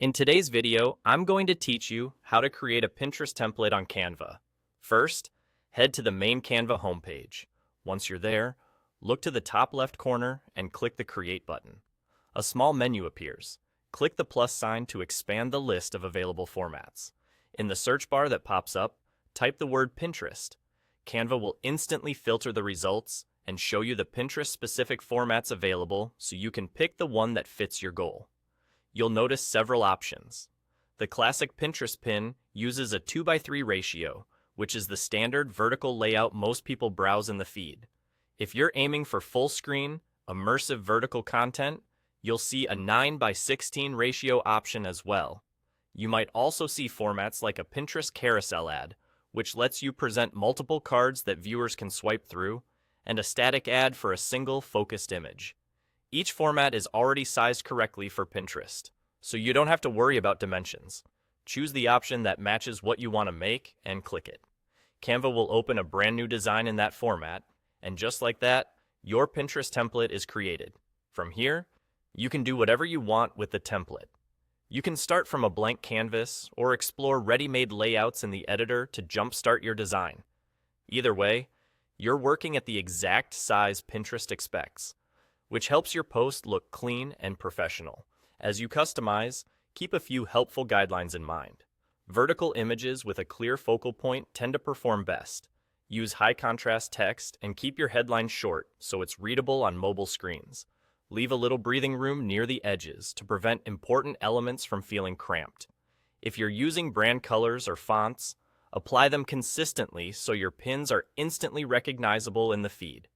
In today's video, I'm going to teach you how to create a Pinterest template on Canva. First, head to the main Canva homepage. Once you're there, look to the top left corner and click the Create button. A small menu appears. Click the plus sign to expand the list of available formats. In the search bar that pops up, type the word Pinterest. Canva will instantly filter the results and show you the Pinterest-specific formats available so you can pick the one that fits your goal. You'll notice several options. The classic Pinterest pin uses a 2:3 ratio, which is the standard vertical layout most people browse in the feed. If you're aiming for full screen, immersive vertical content, you'll see a 9:16 ratio option as well. You might also see formats like a Pinterest carousel ad, which lets you present multiple cards that viewers can swipe through, and a static ad for a single focused image. Each format is already sized correctly for Pinterest, so you don't have to worry about dimensions. Choose the option that matches what you want to make and click it. Canva will open a brand new design in that format, and just like that, your Pinterest template is created. From here, you can do whatever you want with the template. You can start from a blank canvas or explore ready-made layouts in the editor to jumpstart your design. Either way, you're working at the exact size Pinterest expects, which helps your post look clean and professional. As you customize, keep a few helpful guidelines in mind. Vertical images with a clear focal point tend to perform best. Use high contrast text and keep your headline short so it's readable on mobile screens. Leave a little breathing room near the edges to prevent important elements from feeling cramped. If you're using brand colors or fonts, apply them consistently so your pins are instantly recognizable in the feed.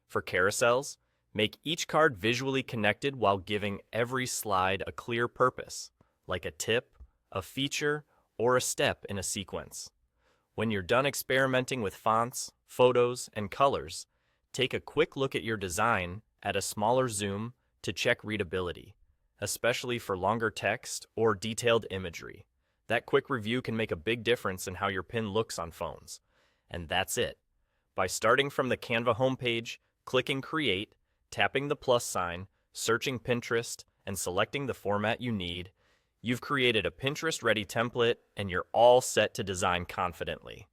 For carousels, make each card visually connected while giving every slide a clear purpose, like a tip, a feature, or a step in a sequence. When you're done experimenting with fonts, photos, and colors, take a quick look at your design at a smaller zoom to check readability, especially for longer text or detailed imagery. That quick review can make a big difference in how your pin looks on phones. And that's it. By starting from the Canva homepage, clicking Create, tapping the plus sign, searching Pinterest, and selecting the format you need, you've created a Pinterest-ready template and you're all set to design confidently.